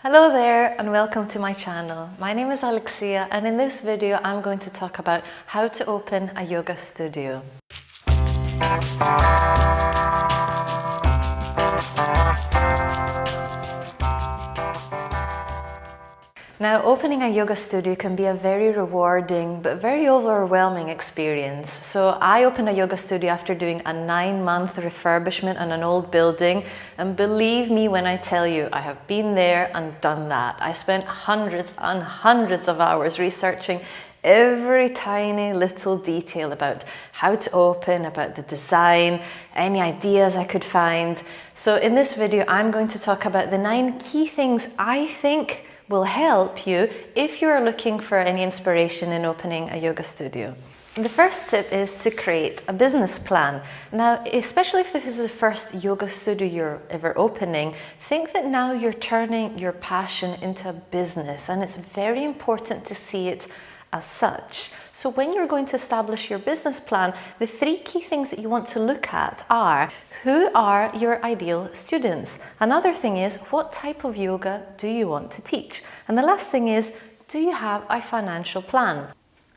Hello there and welcome to my channel. My name is Alexia and in this video I'm going to talk about how to open a yoga studio. Now, opening a yoga studio can be a very rewarding but very overwhelming experience. So I opened a yoga studio after doing a 9-month refurbishment on an old building, and believe me when I tell you, I have been there and done that. I spent hundreds and hundreds of hours researching every tiny little detail about how to open, about the design, any ideas I could find. So in this video I'm going to talk about the 9 key things I think will help you if you're looking for any inspiration in opening a yoga studio. The first tip is to create a business plan. Now, especially if this is the first yoga studio you're ever opening, think that now you're turning your passion into a business, and it's very important to see it as such. So when you're going to establish your business plan, the 3 key things that you want to look at are: who are your ideal students? Another thing is, what type of yoga do you want to teach? And the last thing is, do you have a financial plan?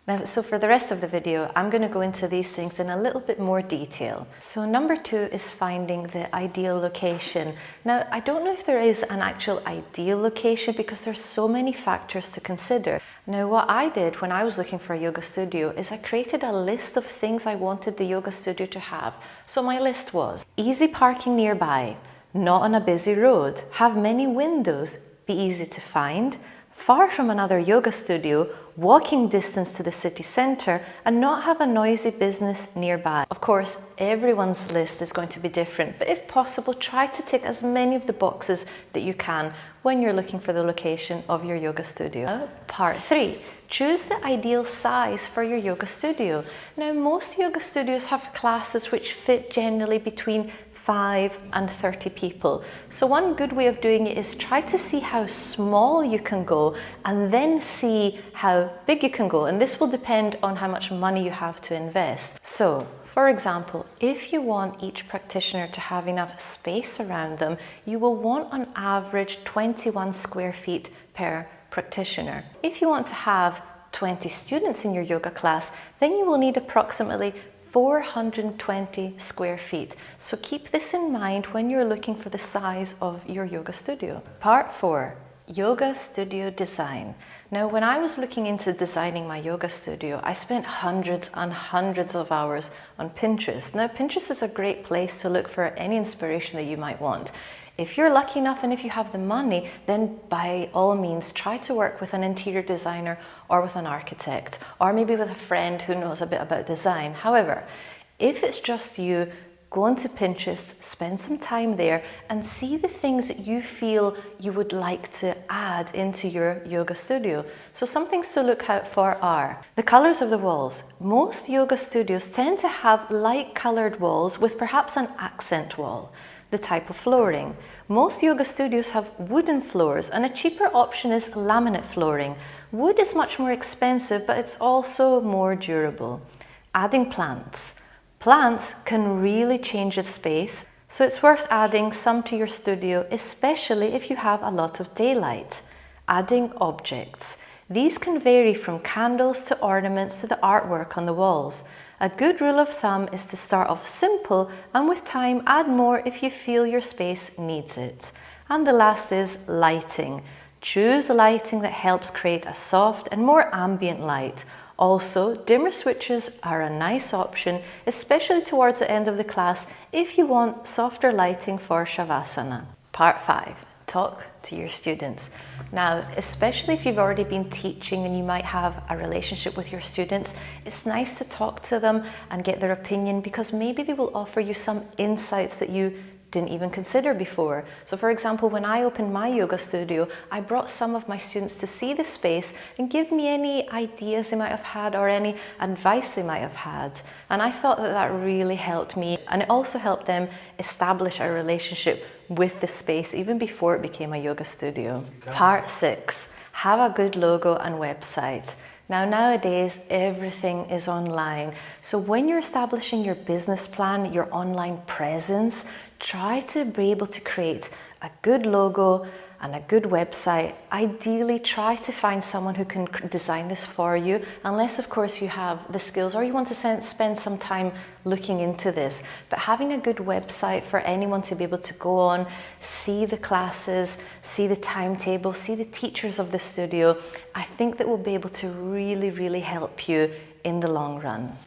Now, so for the rest of the video, I'm going to go into these things in a little bit more detail. So number 2 is finding the ideal location. Now, I don't know if there is an actual ideal location because there's so many factors to consider. Now, what I did when I was looking for a yoga studio is I created a list of things I wanted the yoga studio to have. So my list was: easy parking nearby, not on a busy road, have many windows, be easy to find, far from another yoga studio, walking distance to the city centre, and not have a noisy business nearby. Of course, everyone's list is going to be different, but if possible, try to tick as many of the boxes that you can when you're looking for the location of your yoga studio. Part 3. Choose the ideal size for your yoga studio. Now, most yoga studios have classes which fit generally between 5 and 30 people. So one good way of doing it is try to see how small you can go and then see how big you can go. And this will depend on how much money you have to invest. So, for example, if you want each practitioner to have enough space around them, you will want on average 21 square feet per practitioner. If you want to have 20 students in your yoga class, then you will need approximately 420 square feet. So keep this in mind when you're looking for the size of your yoga studio. Part 4. Yoga studio design. Now, when I was looking into designing my yoga studio, I spent hundreds and hundreds of hours on Pinterest. Now, Pinterest is a great place to look for any inspiration that you might want. If you're lucky enough and if you have the money, then by all means try to work with an interior designer or with an architect, or maybe with a friend who knows a bit about design. However, if it's just you, go onto Pinterest, spend some time there and see the things that you feel you would like to add into your yoga studio. So some things to look out for are the colors of the walls. Most yoga studios tend to have light colored walls with perhaps an accent wall. The type of flooring. Most yoga studios have wooden floors, and a cheaper option is laminate flooring. Wood is much more expensive, but it's also more durable. Adding plants. Plants can really change the space, so it's worth adding some to your studio, especially if you have a lot of daylight. Adding objects. These can vary from candles to ornaments to the artwork on the walls. A good rule of thumb is to start off simple and with time add more if you feel your space needs it. And the last is lighting. Choose lighting that helps create a soft and more ambient light. Also, dimmer switches are a nice option, especially towards the end of the class if you want softer lighting for Shavasana. Part 5. Talk to your students. Now, especially if you've already been teaching and you might have a relationship with your students, it's nice to talk to them and get their opinion, because maybe they will offer you some insights that you didn't even consider before. So for example, when I opened my yoga studio, I brought some of my students to see the space and give me any ideas they might have had or any advice they might have had. And I thought that that really helped me, and it also helped them establish a relationship with the space even before it became a yoga studio. Part 6. Have a good logo and website. Now, nowadays, everything is online. So when you're establishing your business plan, your online presence, try to be able to create a good logo, and a good website. Ideally, try to find someone who can design this for you, unless of course you have the skills or you want to spend some time looking into this. But having a good website for anyone to be able to go on, see the classes, see the timetable, see the teachers of the studio, I think that will be able to really help you in the long run.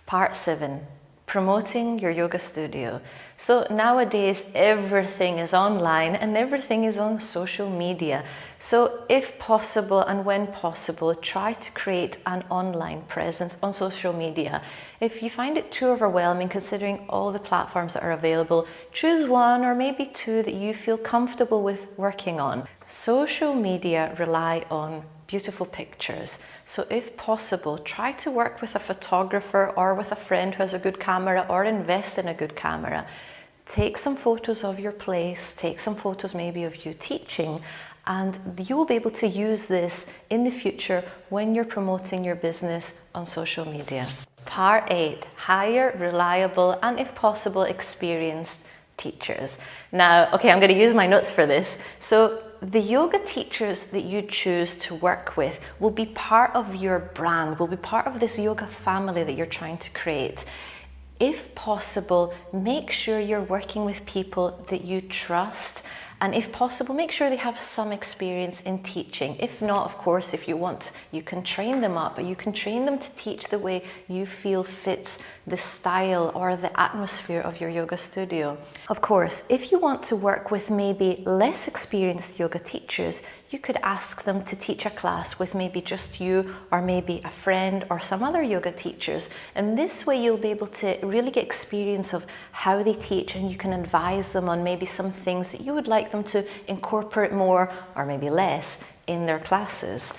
Part 7. Promoting your yoga studio. So nowadays everything is online and everything is on social media. So if possible and when possible, try to create an online presence on social media. If you find it too overwhelming considering all the platforms that are available, choose one or maybe two that you feel comfortable with working on. Social media rely on beautiful pictures. So if possible, try to work with a photographer or with a friend who has a good camera, or invest in a good camera. Take some photos of your place, take some photos maybe of you teaching, and you will be able to use this in the future when you're promoting your business on social media. Part 8, hire reliable and if possible experienced teachers. Now, okay, I'm going to use my notes for this. So the yoga teachers that you choose to work with will be part of your brand, will be part of this yoga family that you're trying to create. If possible, make sure you're working with people that you trust, and if possible, make sure they have some experience in teaching. If not, of course, if you want, you can train them up, but you can train them to teach the way you feel fits the style or the atmosphere of your yoga studio. Of course, if you want to work with maybe less experienced yoga teachers, you could ask them to teach a class with maybe just you or maybe a friend or some other yoga teachers. And this way you'll be able to really get experience of how they teach, and you can advise them on maybe some things that you would like them to incorporate more or maybe less in their classes.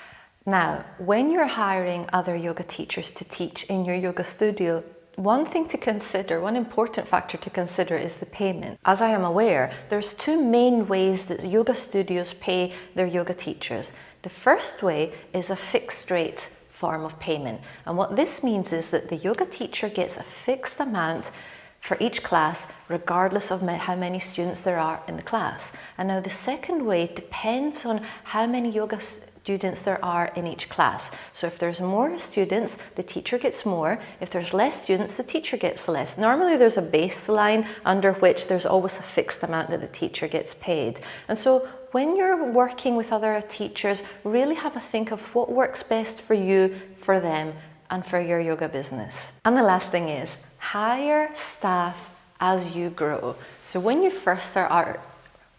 Now, when you're hiring other yoga teachers to teach in your yoga studio, one thing to consider, one important factor to consider is the payment. As I am aware, there's two main ways that yoga studios pay their yoga teachers. The first way is a fixed rate form of payment. And what this means is that the yoga teacher gets a fixed amount for each class, regardless of how many students there are in the class. And now the second way depends on how many yoga students there are in each class. So if there's more students, the teacher gets more. If there's less students, the teacher gets less. Normally there's a baseline under which there's always a fixed amount that the teacher gets paid. And so when you're working with other teachers, really have a think of what works best for you, for them, and for your yoga business. And the last thing is, hire staff as you grow. So when you first start out,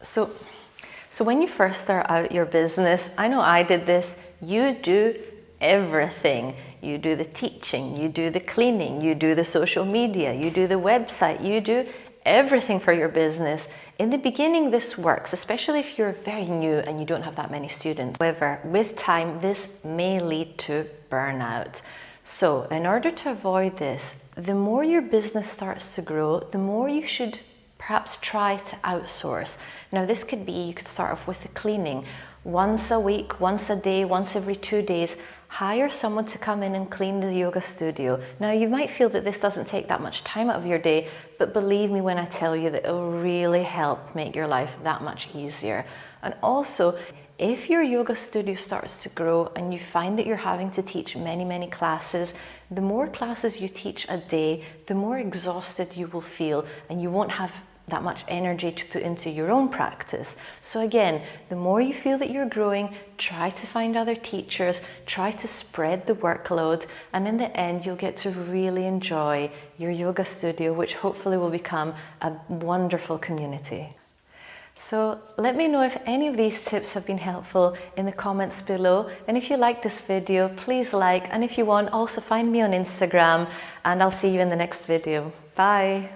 So when you first start out your business, I know I did this, you do everything. You do the teaching, you do the cleaning, you do the social media, you do the website, you do everything for your business. In the beginning, this works, especially if you're very new and you don't have that many students. However, with time, this may lead to burnout. So in order to avoid this, the more your business starts to grow, the more you should perhaps try to outsource. Now this could be, you could start off with the cleaning. Once a week, once a day, once every 2 days, hire someone to come in and clean the yoga studio. Now you might feel that this doesn't take that much time out of your day, but believe me when I tell you that it will really help make your life that much easier. And also, if your yoga studio starts to grow and you find that you're having to teach many classes, the more classes you teach a day, the more exhausted you will feel, and you won't have that much energy to put into your own practice. So again, the more you feel that you're growing, try to find other teachers, try to spread the workload, and in the end, you'll get to really enjoy your yoga studio, which hopefully will become a wonderful community. So let me know if any of these tips have been helpful in the comments below. And if you like this video, please like, and if you want, also find me on Instagram, and I'll see you in the next video. Bye.